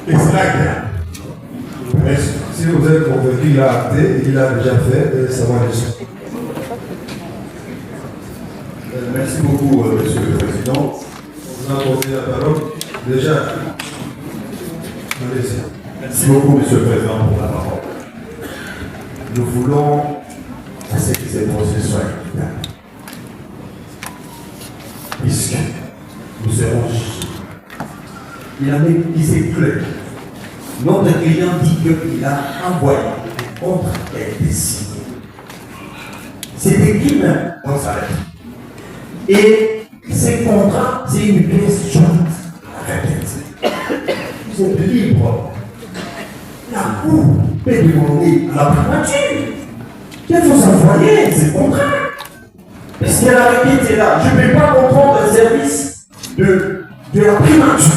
Et c'est là qu'il y a. Si vous êtes convaincu, il a acté, il a déjà fait, ça va aller. Merci beaucoup, Monsieur le Président. Vous apportez la parole. Déjà, allez-y. Merci beaucoup, Monsieur le Président, pour la parole. Nous voulons à ce que ces procès soient équitables. Puisque nous serons jugés. Il s'est clair. Notre client dit qu'il a envoyé des contrats qui ont été signés. C'est écrit même dans sa lettre. Et ces contrats, c'est une pièce jointe à répéter. Vous êtes libre. La Cour peut demander à la primature qu'il faut envoyer ces contrats. Parce que la requête est là. Je ne peux pas comprendre le service de la primature.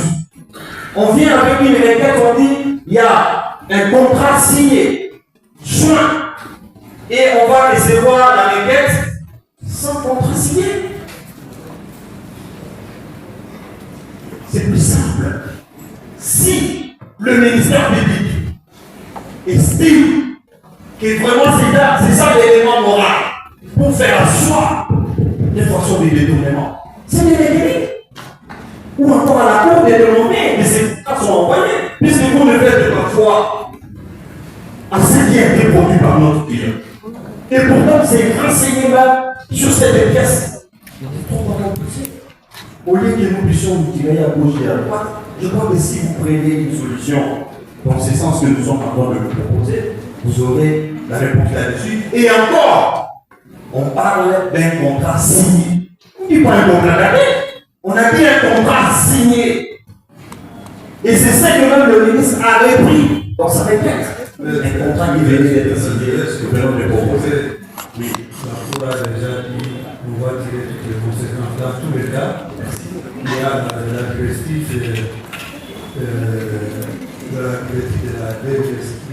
On vient avec une requête, on dit il y a un contrat signé, joint, et on va recevoir la requête sans contrat signé. C'est plus simple. Si le ministère public estime que vraiment c'est ça l'élément moral pour faire un choix de façon de détournement, c'est de les ou encore à la Cour de demander que ces contrats soient envoyés, puisque vous ne faites parfois assez bien été produit par notre client. Et pourtant, ces renseignements sur cette pièce, au lieu que nous puissions nous tirer à gauche et à droite, je crois que si vous prenez une solution dans ce sens que nous sommes en train de vous proposer, vous aurez la réponse là-dessus. Et encore, on parle d'un contrat signé. On ne dit pas un contrat d'année. On a dit un contrat signé. Et c'est ça que même le ministre a repris dans sa requête. Un contrat qui venait d'être signé, ce que venons de proposer. Oui. La Cour a déjà dit qu'on va tirer toutes les conséquences dans tous les cas. Il y a la directive de la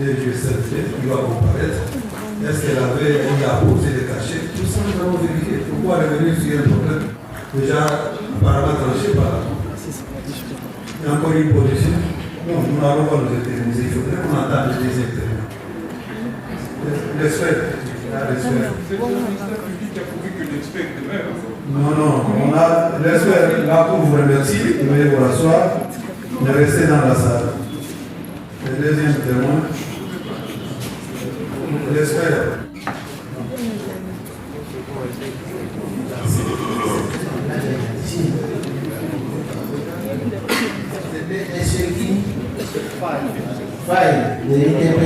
DGCT qui va comparaître. Est-ce qu'elle avait posé des cachets? Tout ça, nous allons vérifier. Pourquoi revenir sur un problème déjà apparemment tranché par la Cour? Il y a encore une position. Non, nous n'allons pas nous éterniser. Il faudrait qu'on entende les intervenants. L'expert. C'est le ministère public qui a prouvé que l'expert est vrai. Non, on a l'expert. La Cour vous remercie. Veuillez vous rasseoir. Mais restez dans la salle. Le deuxième témoin. L'expert. Monsieur qui Faille, de l'ITP.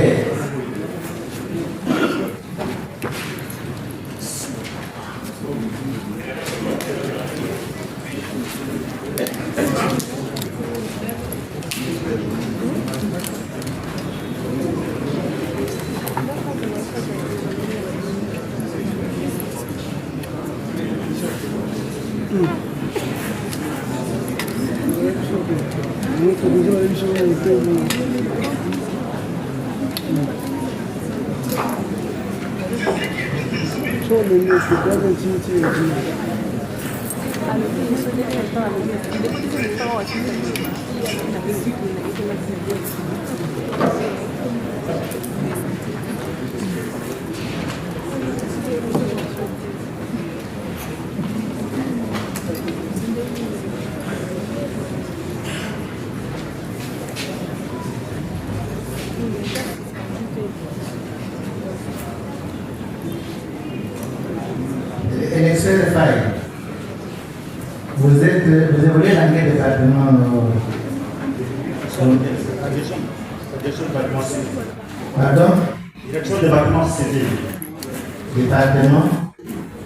Élection de faille. Vous évoluez dans quel département? Direction du bâtiment civil. Pardon? Direction du bâtiment civil. Département?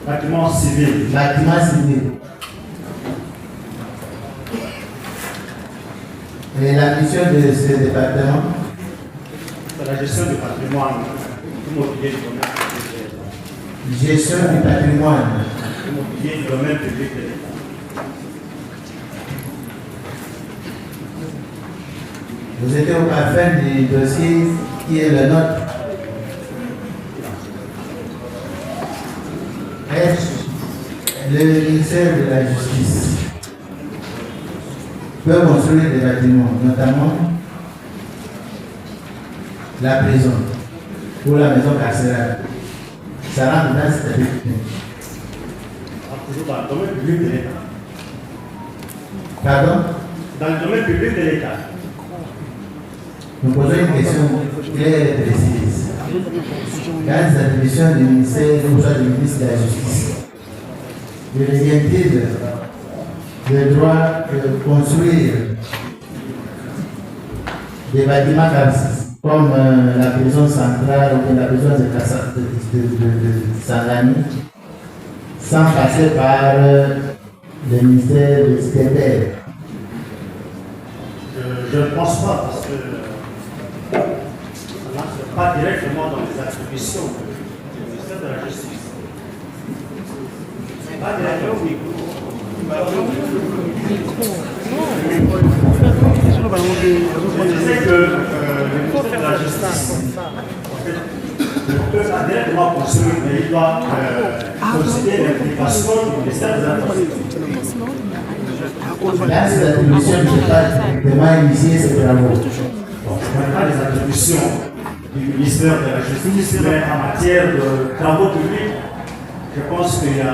Bâtiment civil. Bâtiment civil. Et la mission de ce département? C'est la gestion du patrimoine immobilier du domaine public. Gestion du patrimoine. Immobilier du domaine public de l'État. Vous étiez au parfum du dossier qui est le nôtre. Est-ce le ministère de la Justice peut construire des bâtiments, notamment la prison ou la maison carcérale, ça rentre dans cette habitude. Toujours dans le domaine public de l'État. Pardon? Dans le domaine public de l'État. Nous posons une question claire et précise. Dans les attributions du ministère ou soit du ministre de la Justice, devient-il le droit de construire des bâtiments comme la prison centrale ou la prison de Sangani sans passer par le ministère du secrétaire? Je ne pense pas, parce que ça n'entre pas directement dans les attributions du ministère de la Justice. Pas directement, oui. Je sais que le ministère de la Justice ne peut pas directement construire, mais il doit considérer l'implication du ministère de la Justice. Là, ces attributions ne sont pas directement initier ces travaux. Bon, ce n'est pas les attributions du ministère de la Justice, mais en matière de travaux publics, je pense qu'il y a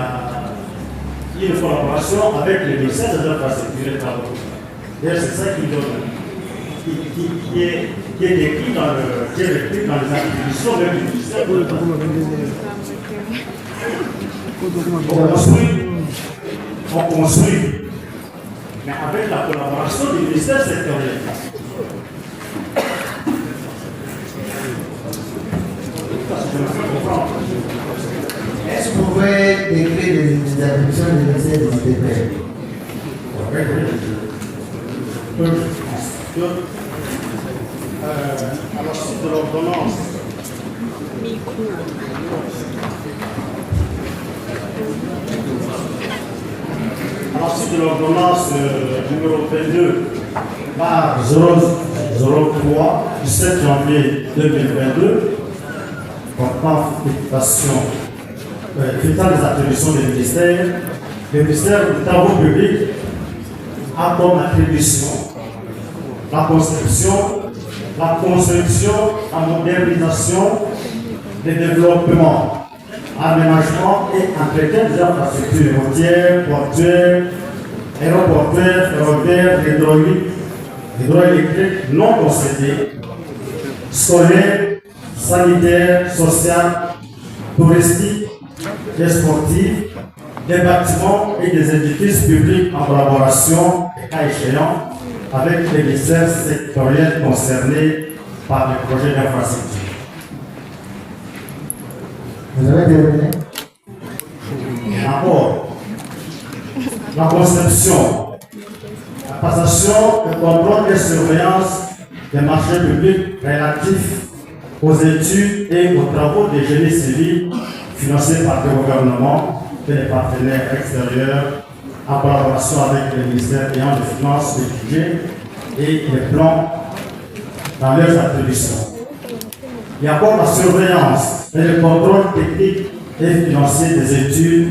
une collaboration avec le ministère des Infrastructures et des Travaux publics. D'ailleurs, c'est ça qui est écrit dans les attributions même du ministère de on construit, mais avec la collaboration du ministère sectoriel. Est-ce que vous pouvez décrire les attributions du ministère du secrétaire? À la suite de l'ordonnance numéro 22 par 003 du 7 janvier 2022 portant fixant les attributions du ministère, le ministère des Travaux publics a comme attribution la conception, la construction, la modernisation, le développement, aménagement et entretien des infrastructures routières, portuaires, aéroportuaires, ferroviaires, hydroélectriques non concédées, scolaires, sanitaires, sociales, touristiques et sportives, des bâtiments et des édifices publics en collaboration, cas échéant, avec les ministères sectoriels concernés par les projets d'infrastructure. Vous avez terminé? D'abord, la conception, la passation, le contrôle et surveillance des marchés publics relatifs aux études et aux travaux des génies civils financés par le gouvernement et les partenaires extérieurs en collaboration avec les ministères ayant les finances, les budgets et les plans dans leurs attributions. Il y a encore la surveillance et le contrôle technique et financier des études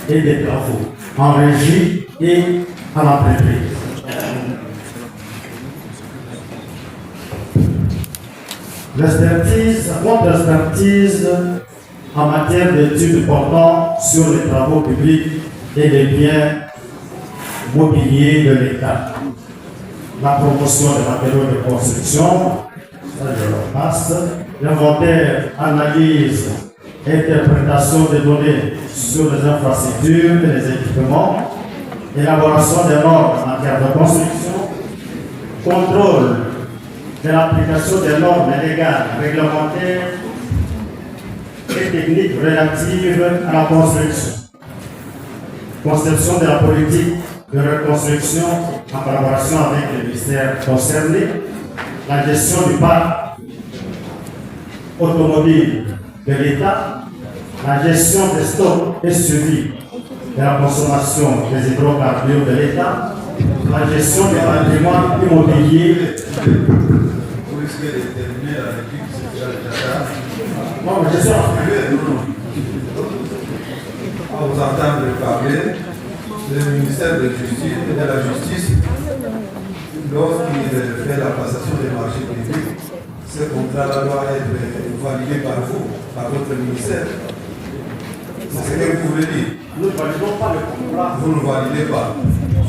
et des travaux en régie et à l'entreprise. L'expertise, la contre-expertise en matière d'études portant sur les travaux publics et les biens mobiliers de l'État. La promotion des matériaux de construction, ça je le passe. L'inventaire, analyse, interprétation des données sur les infrastructures et les équipements, élaboration des normes en matière de construction, contrôle de l'application des normes légales, réglementaires et techniques relatives à la construction, conception de la politique de reconstruction en collaboration avec les ministères concernés, la gestion du parc automobile de l'État, la gestion des stocks et suivi de la consommation des hydrocarbures de l'État, la gestion des patrimoines immobiliers. Vous risquez de terminer la réplique, c'est déjà le cas. Non, mais je suis À vous entendre parler, le ministère de la Justice, lorsqu'il fait la passation des marchés publics, ce contrat doit être validé par vous, par votre ministère. C'est ce que vous voulez dire. Nous ne validons pas le contrat. Vous ne validez pas.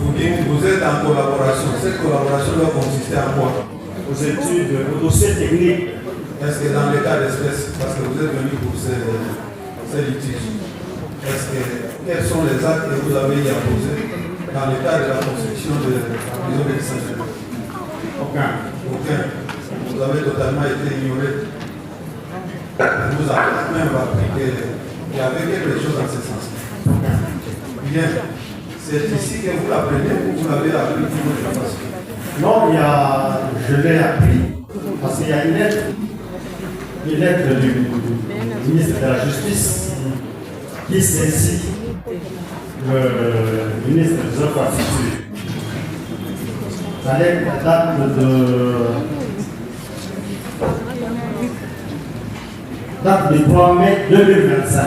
Vous dites que vous êtes en collaboration. Cette collaboration doit consister en quoi? Aux études, aux dossiers techniques. Est-ce que dans le cas d'espèce, parce que vous êtes venu pour ces litiges, quels sont les actes que vous avez y à poser dans le cadre de la construction de la prison de Saint-Germain? Aucun. Vous avez totalement été ignoré. Vous avez même appris qu'il y avait quelque chose dans ce sens. Bien. C'est ici que vous l'apprenez ou vous l'avez appris d'une autre façon? Non, je l'ai appris parce qu'il y a une lettre du ministre de la Justice qui saisit le ministre des Infrastructures. La lettre date du 3 mai 2025.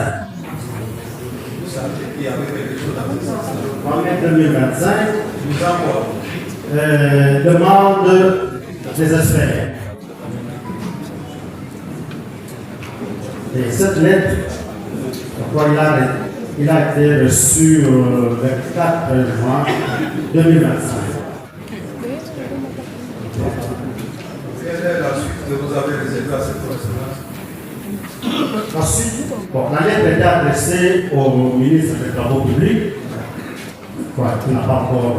Vous savez qu'il y avait quelque chose dans ce sens-là. 3 mai 2025. Vous en quoi? Demande des experts. Et cette lettre, il a été reçu le 4 juin 2025. Quelle est la suite que vous avez réservée à cette correspondance? Ensuite, la lettre était adressée au ministre des Travaux publics, qui n'a pas encore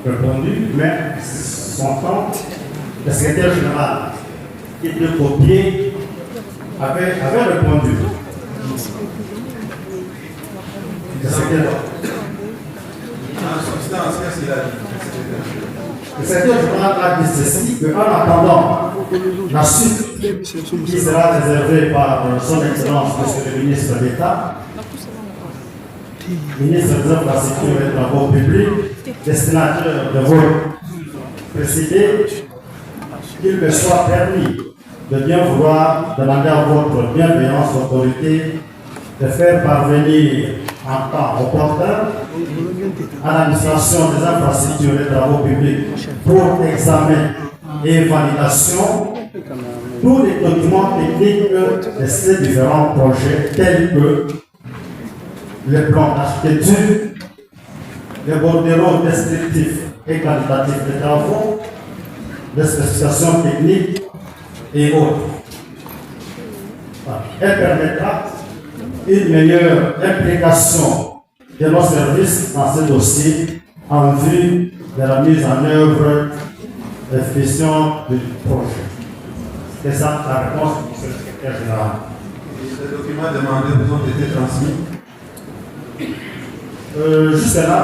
répondu, mais son temps, le secrétaire général, qui était copié, avait répondu. En substance, qu'est-ce qu'il a dit? Le secrétaire général a dit ceci, qu'en attendant la suite qui sera réservée par son Excellence, Monsieur le ministre d'État, ministre des Infrastructures et des Travaux publics, destinataire de votre précédé, qu'il me soit permis de bien vouloir demander à votre bienveillance autorité de faire parvenir en temps opportun à l'administration des infrastructures et des travaux publics pour examen et validation tous les documents techniques de ces différents projets tels que le plan d'architecture, les bordereaux descriptifs et qualitatifs des travaux, les spécifications techniques et autres. Elle permettra une meilleure implication de nos services dans ce dossier en vue de la mise en œuvre efficiente du projet. C'est ça la réponse du secrétaire général. Les documents demandés vous ont été transmis? Jusque-là,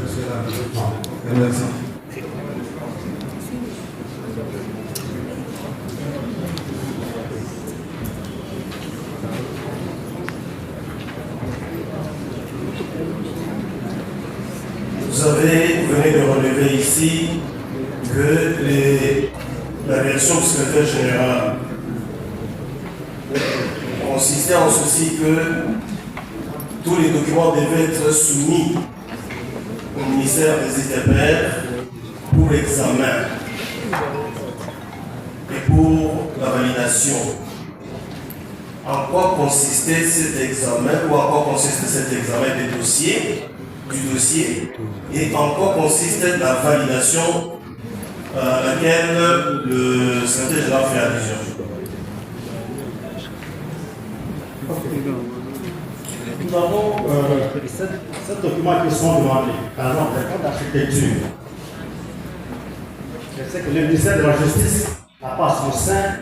Jusque-là. Merci. Vous venez de relever ici que la version du secrétaire général consistait en ceci que tous les documents devaient être soumis au ministère des ITPR pour examen et pour la validation. En quoi consistait cet examen ou en quoi consistait cet examen du dossier et en quoi consistait la validation à laquelle le secrétaire général fait allusion. nous avons sept documents qui sont demandés. Par exemple, le plan d'architecture. Je sais que le ministère de la Justice n'a pas à son sein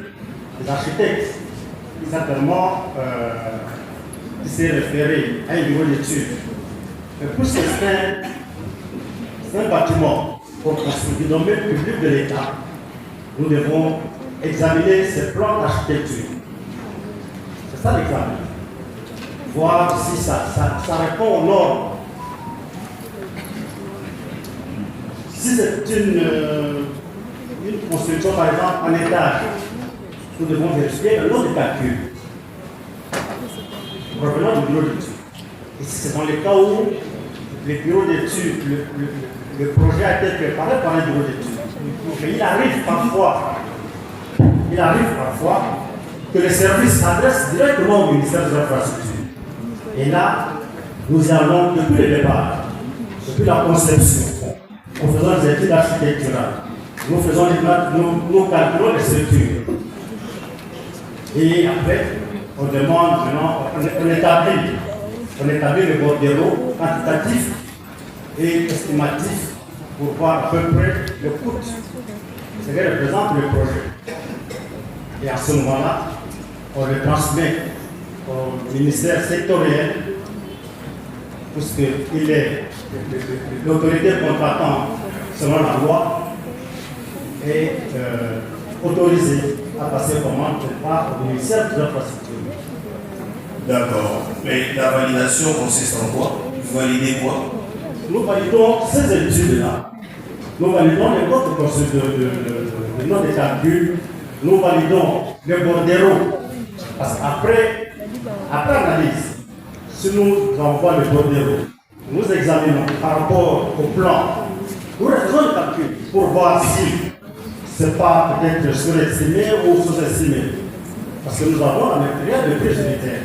des architectes qui certainement s'est référé à un niveau d'études. Mais puisque c'est un bâtiment pour construire du domaine public de l'État, nous devons examiner ces plans d'architecture. C'est ça l'examen. Voir si ça répond aux normes. Si c'est une construction, par exemple, en étage, nous devons vérifier le nombre de calculs. Revenons du bureau d'études. Et si c'est dans le cas où le bureau d'études, le projet a été préparé par le bureau d'études. Il arrive parfois il arrive parfois que les services s'adressent directement au ministère des Infrastructures. Et là, nous y allons depuis le départ, depuis la conception. Nous faisons des études architecturales. Nous calculons les structures. Et après, on demande, on établit le bordereau quantitatif et estimatif pour voir à peu près le coût, ce que représente le projet. Et à ce moment-là, on le transmet au ministère sectoriel, puisqu'il est l'autorité contractante selon la loi et autorisé à passer commande par le ministère des Infrastructures. D'accord. Mais la validation consiste en quoi? Vous validez quoi? Nous validons ces études-là. Nous validons les codes de notes de calcul. Nous validons le bordereau. Parce qu'après analyse, si nous envoie le bordereau, nous examinons par rapport au plan. Nous faisons le calcul pour voir si ce n'est pas peut-être surestimé ou sous-estimé. Parce que nous avons un matériel de prise unitaire.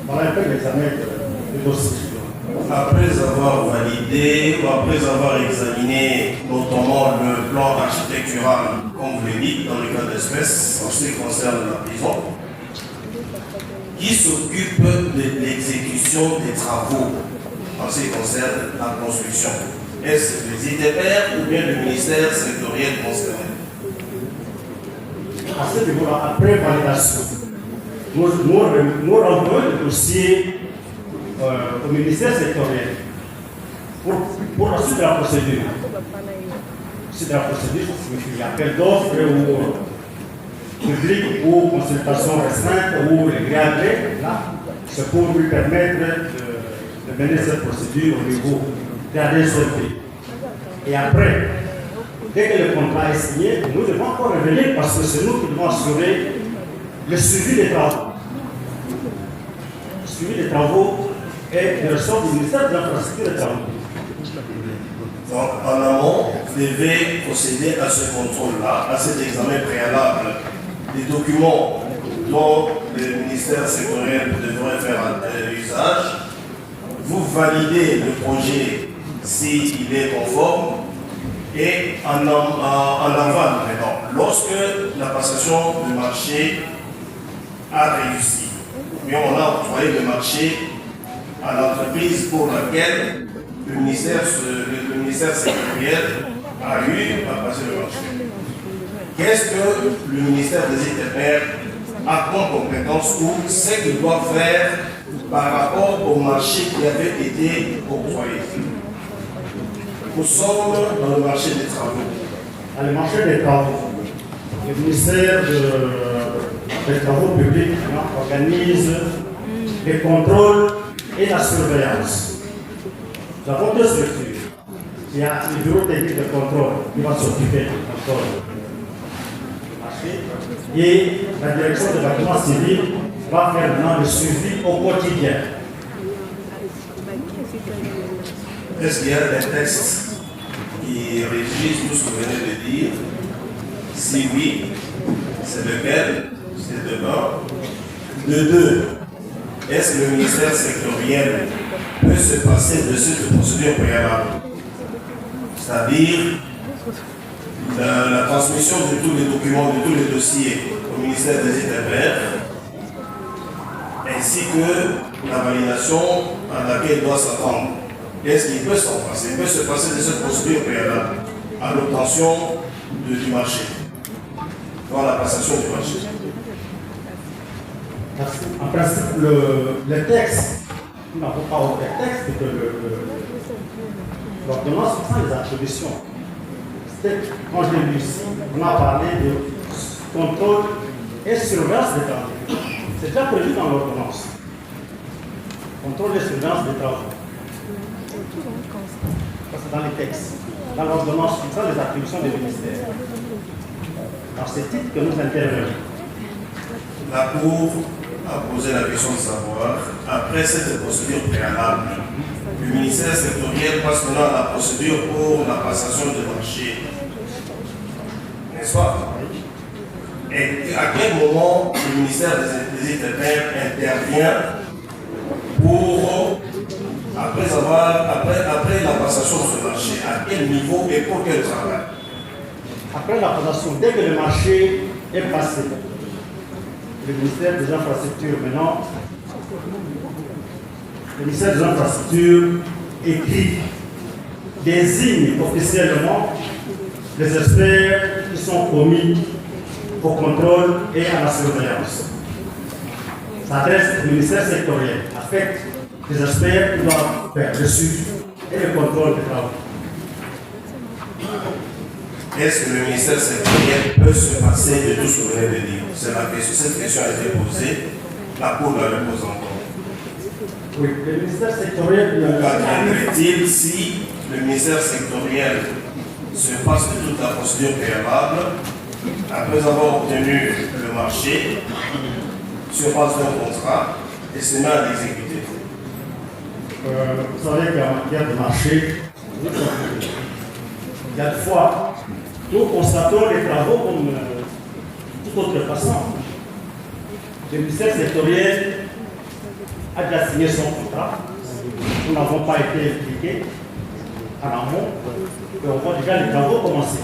Voilà un peu l'examen du dossier. Après avoir validé ou après avoir examiné notamment le plan architectural, comme vous l'avez dit, dans le cas d'espèce, en ce qui concerne la prison, qui s'occupe de l'exécution des travaux en ce qui concerne la construction? Est-ce les ITPR ou bien le ministère sectoriel concerné? À ce niveau-là, après validation, nous renvoyons le dossier au ministère sectoriel pour la suite de la procédure. La suite de la procédure, ça signifie appel d'offres ou public ou consultation restreinte ou les gré. Là, c'est pour lui permettre de mener cette procédure au niveau de la DSOP. Et après, dès que le contrat est signé, nous devons encore revenir parce que c'est nous qui devons assurer le suivi des travaux. Le suivi des travaux est le ressort du ministère de l'Infrastructure et des Travaux. Donc, en amont, vous devez procéder à ce contrôle-là, à cet examen préalable des documents dont le ministère sectoriel devrait faire usage. Vous validez le projet s'il est conforme et en aval maintenant, lorsque la passation du marché a réussi, mais on a octroyé le marché à l'entreprise pour laquelle le ministère sectoriel a eu à passer le marché. Qu'est-ce que le ministère des ITPR a comme compétence ou ce qu'il doit faire par rapport au marché qui avait été octroyé? Nous sommes dans le marché des travaux. Dans le marché des travaux, le ministère des Travaux publics organise les contrôles et la surveillance. Nous avons deux structures. Il y a le bureau technique de contrôle qui va s'occuper du contrôle du marché. Et la direction des bâtiments civils va faire maintenant le suivi au quotidien. Est-ce qu'il y a des textes qui régissent tout ce que vous venez de dire? Si oui, c'est lequel? C'est de un. De deux, est-ce que le ministère sectoriel peut se passer de cette procédure préalable? C'est-à-dire la transmission de tous les documents, de tous les dossiers au ministère des ITPR, ainsi que la validation à laquelle il doit s'attendre. Est-ce qu'il peut s'en passer? Il peut se passer de cette procédure préalable à l'obtention du marché, dans la passation du marché. En principe, le texte, nous n'avons pas autre texte que l'ordonnance sans les attributions. Quand je l'ai lu ici, on a parlé de contrôle et surveillance des travaux. C'est déjà prévu dans l'ordonnance. Contrôle et surveillance des travaux. C'est dans les textes. Dans l'ordonnance, sans les attributions des ministères. Dans ce titre que nous intervenons. La Cour a posé la question de savoir, après cette procédure préalable, le ministère sectoriel passe maintenant à la procédure pour la passation de marché. N'est-ce pas? Et à quel moment le ministère des Intérieurs intervient pour, après la passation de ce marché, à quel niveau et pour quel travail? Après la passation, dès que le marché est passé, le ministère des Infrastructures, maintenant, le ministère des Infrastructures écrit, désigne officiellement les experts qui sont commis au contrôle et à la surveillance. S'adresse au ministère sectoriel, affecte les experts qui doivent faire le suivi et le contrôle des travaux. Est-ce que le ministère sectoriel peut se passer de tout ce que vous venez de dire? C'est la question. Cette question a été posée, la Cour la repose encore. Oui, le ministère sectoriel. Qu'adviendrait-il si le ministère sectoriel se passe de toute la procédure préalable, après avoir obtenu le marché, sur base d'un contrat, et se met à l'exécuter? Vous savez qu'en matière de marché, il y a des fois, nous constatons les travaux comme toute autre façon. Le ministère sectoriel a déjà signé son contrat. Nous n'avons pas été impliqués en amont, et on voit déjà les travaux commencer.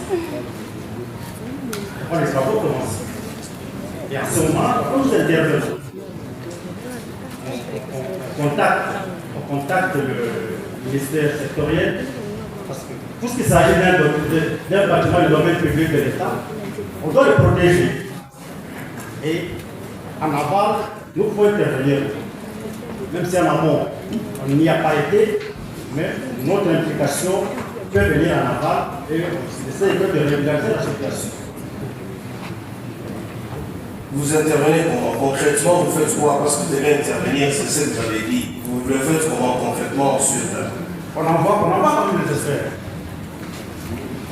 On voit les travaux commencer. Et à ce moment, quand nous intervenons, on contacte le ministère sectoriel, parce que tout ce qui s'agit d'un bâtiment du domaine public de l'État, on doit le protéger. Et en aval, nous pouvons intervenir. Même si en amont, on n'y a pas été, mais notre implication peut venir en aval et on essaie de régulariser la situation. Vous intervenez comment? Concrètement, vous faites quoi? Parce que vous devez intervenir, c'est ce que vous avez dit. Vous le faites comment concrètement sur on envoie comme les experts.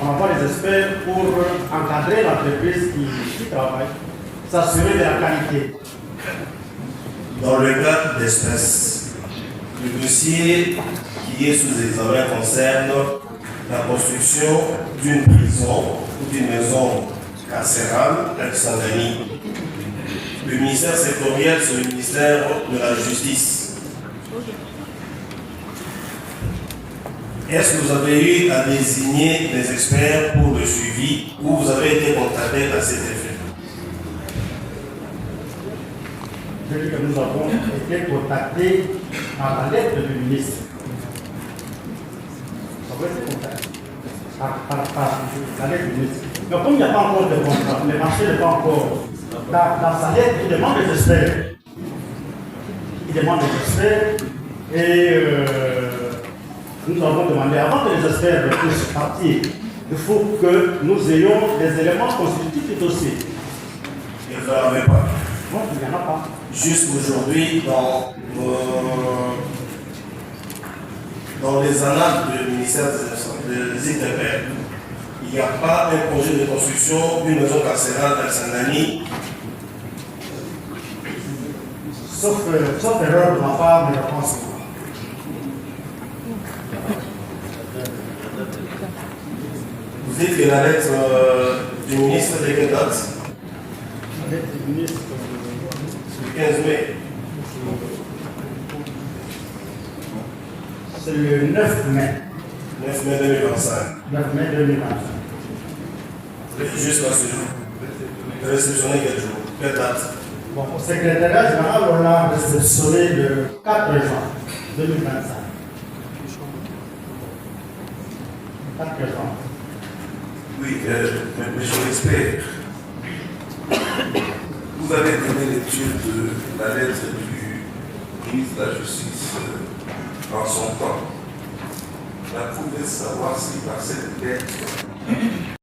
On envoie les experts pour encadrer l'entreprise qui travaille, s'assurer de la qualité. Dans le cas d'espèces, le dossier qui est sous examen concerne la construction d'une prison ou d'une maison carcérale à Kisangani. Le ministère sectoriel, c'est le ministère de la Justice. Est-ce que vous avez eu à désigner des experts pour le suivi ou vous avez été contacté à cet effet? Je dis que nous avons été contactés par la lettre du ministre. Nous avons été contactés par la lettre du ministre. Mais comme il n'y a pas encore de contrat, le marché n'est pas encore. Dans sa lettre, il demande des experts. Il demande des experts et nous avons demandé, avant que les experts puissent partir, il faut que nous ayons des éléments constitutifs du dossier. Et vous n'en avez pas? Non, il n'y en a pas. Jusqu'aujourd'hui, dans les annales du ministère des Intérieurs, il n'y a pas un projet de construction d'une maison carcérale à Kisangani. Sauf erreur de ma part, mais je pense que vous dites que la lettre du ministre de quelle date? la lettre du ministre. Le 15 mai. C'est le 9 mai. 9 mai 2025. 9 mai 2025. Jusqu'à ce jour. Réceptionné quel jour? Quelle date? Bon, au secrétariat général, on a réceptionné le 4 juin 2025. 4 juin. Oui, mais je l'espère. Vous avez donné lecture de la lettre du ministre de la Justice en son temps. La Cour veut savoir si par cette lettre,